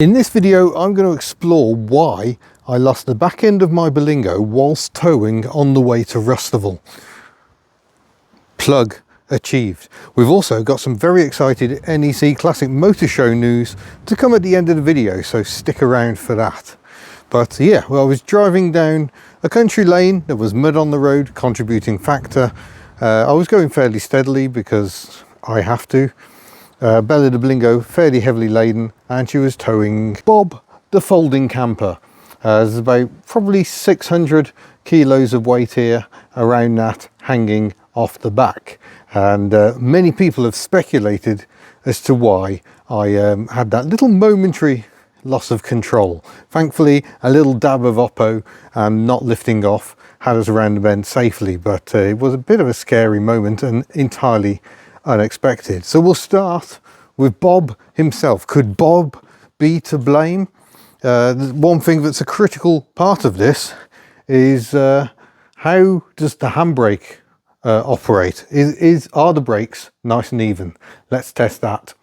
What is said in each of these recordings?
In this video, I'm going to explore why I lost the back end of my Berlingo whilst towing on the way to Rustival. Plug achieved. We've also got some very excited NEC Classic Motor Show news to come at the end of the video, so stick around for that. But yeah, well, I was driving down a country lane, there was mud on the road, contributing factor. I was going fairly steadily because I have to. Bella the Berlingo fairly heavily laden, and she was towing Bob the folding camper. There's about probably 600 kilos of weight here, around that, hanging off the back. And many people have speculated as to why I had that little momentary loss of control. Thankfully, a little dab of Oppo and not lifting off had us around the bend safely, but it was a bit of a scary moment and entirely unexpected. So we'll start with Bob himself. Could Bob be to blame? One thing that's a critical part of this is how does the handbrake operate? Are the brakes nice and even? Let's test that.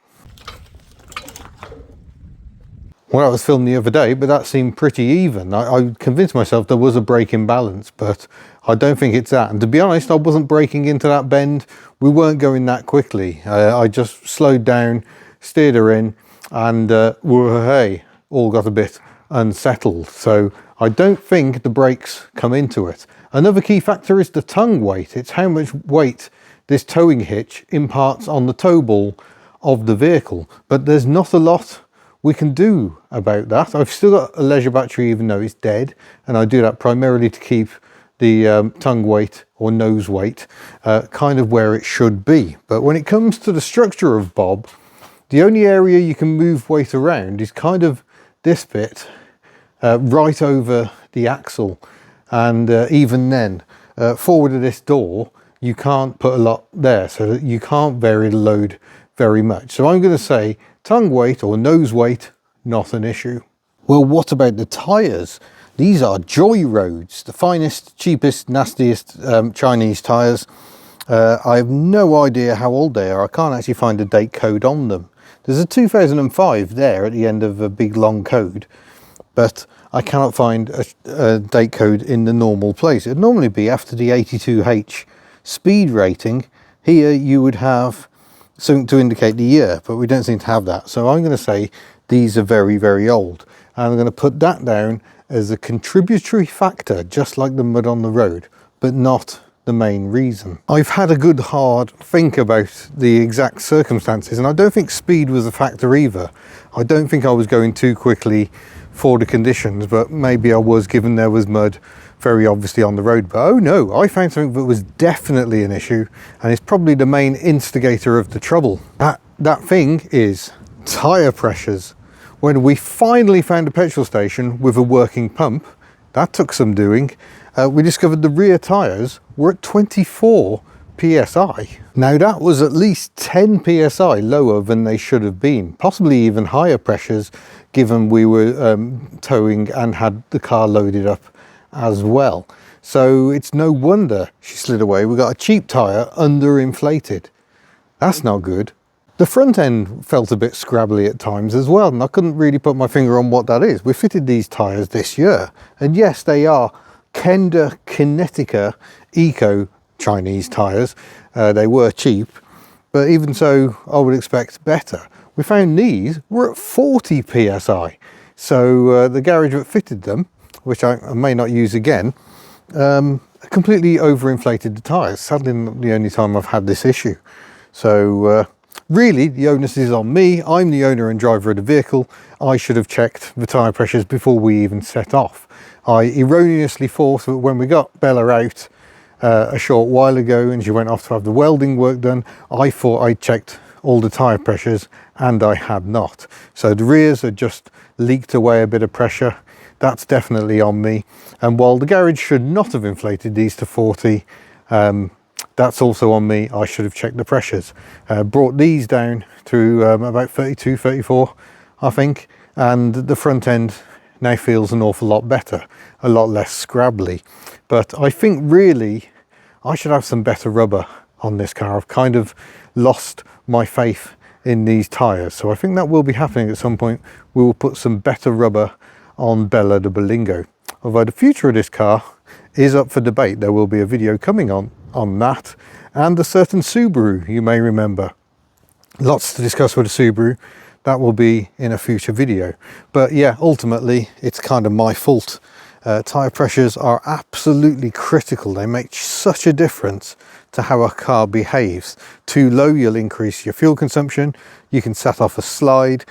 Well, I was filmed the other day, but that seemed pretty even. I convinced myself there was a brake imbalance, but I don't think it's that. And to be honest, I wasn't braking into that bend. We weren't going that quickly. I just slowed down, steered her in, and hey, all got a bit unsettled. So I don't think the brakes come into it. Another key factor is the tongue weight. It's how much weight this towing hitch imparts on the tow ball of the vehicle. But there's not a lot we can do about that. I've still got a leisure battery even though it's dead, and I do that primarily to keep the tongue weight or nose weight kind of where it should be. But when it comes to the structure of Bob, the only area you can move weight around is kind of this bit right over the axle, and even then forward of this door you can't put a lot there, so that you can't vary the load very much. So I'm going to say tongue weight or nose weight, not an issue. Well, what about the tyres? These are Joy Roads, the finest, cheapest, nastiest Chinese tyres. I have no idea how old they are. I can't actually find a date code on them. There's a 2005 there at the end of a big long code, but I cannot find a date code in the normal place. It'd normally be after the 82H speed rating. Here you would have something to indicate the year, but we don't seem to have that. So I'm going to say these are very, very old. And I'm going to put that down as a contributory factor, just like the mud on the road, but not the main reason. I've had a good hard think about the exact circumstances, and I don't think speed was a factor either. I don't think I was going too quickly for the conditions, but maybe I was, given there was mud very obviously on the road. But oh no, I found something that was definitely an issue, and it's probably the main instigator of the trouble. That thing is tyre pressures. When we finally found a petrol station with a working pump, that took some doing, we discovered the rear tyres were at 24 psi. Now that was at least 10 psi lower than they should have been, possibly even higher pressures, given we were towing and had the car loaded up as well. So it's no wonder she slid away. We got a cheap tyre underinflated. That's not good. The front end felt a bit scrabbly at times as well, and I couldn't really put my finger on what that is. We fitted these tyres this year, and yes, they are Kenda Kinetica Eco Chinese tyres. They were cheap, but even so, I would expect better. We found these were at 40 psi. So the garage that fitted them, which I may not use again, completely overinflated the tyres. Sadly, not the only time I've had this issue. So really, the onus is on me. I'm the owner and driver of the vehicle. I should have checked the tyre pressures before we even set off. I erroneously thought that when we got Bella out a short while ago and she went off to have the welding work done, I thought I'd checked all the tyre pressures, and I had not. So the rears had just leaked away a bit of pressure. That's definitely on me. And while the garage should not have inflated these to 40, that's also on me. I should have checked the pressures. Brought these down to about 32, 34, I think. And the front end now feels an awful lot better, a lot less scrabbly. But I think really I should have some better rubber on this car. I've kind of lost my faith in these tyres. So I think that will be happening at some point. We will put some better rubber on Bella de Berlingo. Although the future of this car is up for debate. There will be a video coming on that, and a certain Subaru you may remember. Lots to discuss with the Subaru. That will be in a future video. But yeah, ultimately it's kind of my fault. Tyre pressures are absolutely critical. They make such a difference to how a car behaves. Too low, you'll increase your fuel consumption. You can set off a slide.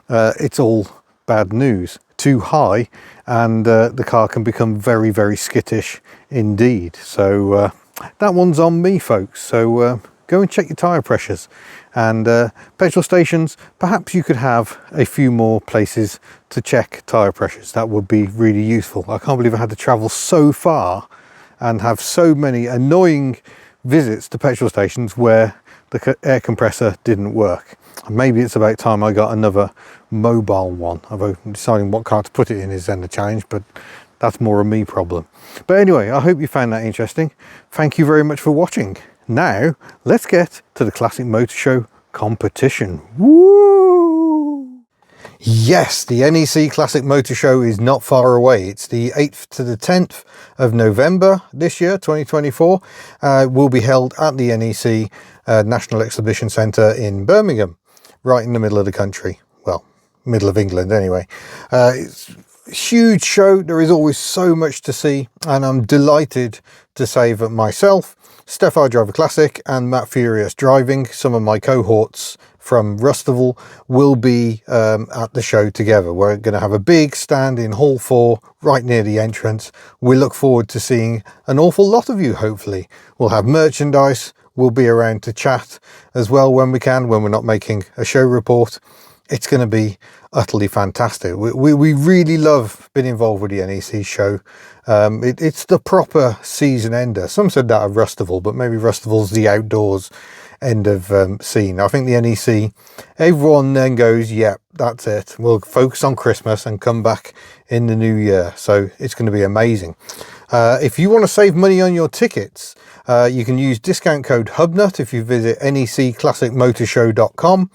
It's all bad news. Too high, and the car can become very, very skittish indeed. So that one's on me, folks. So go and check your tyre pressures. And petrol stations, perhaps you could have a few more places to check tyre pressures. That would be really useful. I can't believe I had to travel so far and have so many annoying visits to petrol stations where the air compressor didn't work. Maybe it's about time I got another mobile one. Although deciding what car to put it in is then the challenge, but that's more a me problem. But anyway, I hope you found that interesting. Thank you very much for watching. Now, let's get to the Classic Motor Show competition. Woo! Yes, the NEC Classic Motor Show is not far away. It's the 8th to the 10th of November this year, 2024. It will be held at the NEC National Exhibition Centre in Birmingham, right in the middle of the country. Well, middle of England anyway. It's a huge show. There is always so much to see, and I'm delighted to say that myself, Steph I Driver Classic, and Matt Furious Driving, some of my cohorts from Rustival, will be at the show together. We're going to have a big stand in Hall 4 right near the entrance. We look forward to seeing an awful lot of you, hopefully. We'll have merchandise. We'll be around to chat as well when we can, when we're not making a show report. It's going to be utterly fantastic. We really love being involved with the NEC show. It's the proper season ender. Some said that of Rustival, but maybe Rustival's the outdoors end of scene. I think the NEC, everyone then goes, yeah, that's it. We'll focus on Christmas and come back in the new year. So it's going to be amazing. If you want to save money on your tickets, you can use discount code HUBNUT if you visit neclassicmotorshow.com.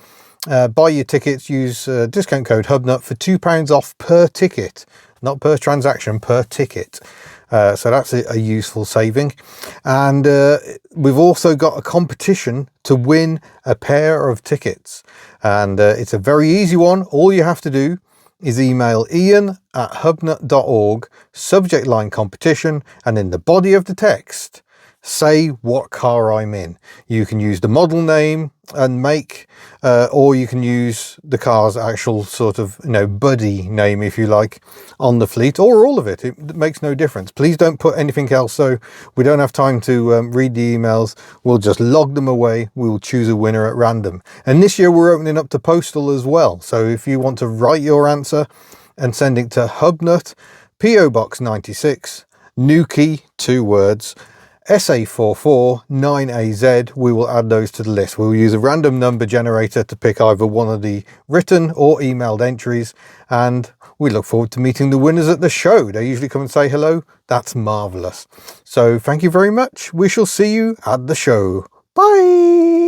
Buy your tickets, use discount code HUBNUT for £2 off per ticket, not per transaction, per ticket. So that's a useful saving. And we've also got a competition to win a pair of tickets. And it's a very easy one. All you have to do is email ian@hubnut.org, subject line competition, and in the body of the text, say what car I'm in. You can use the model name and make, or you can use the car's actual sort of, buddy name, if you like, on the fleet, or all of it. It makes no difference. Please don't put anything else, so we don't have time to read the emails. We'll just log them away. We'll choose a winner at random. And this year we're opening up to postal as well. So if you want to write your answer and send it to Hubnut, PO Box 96, Newquay, 2 words, SA44 9AZ, we will add those to the list. We'll use a random number generator to pick either one of the written or emailed entries, and we look forward to meeting the winners at the show. They usually come and say hello. That's marvellous. So thank you very much. We shall see you at the show. Bye!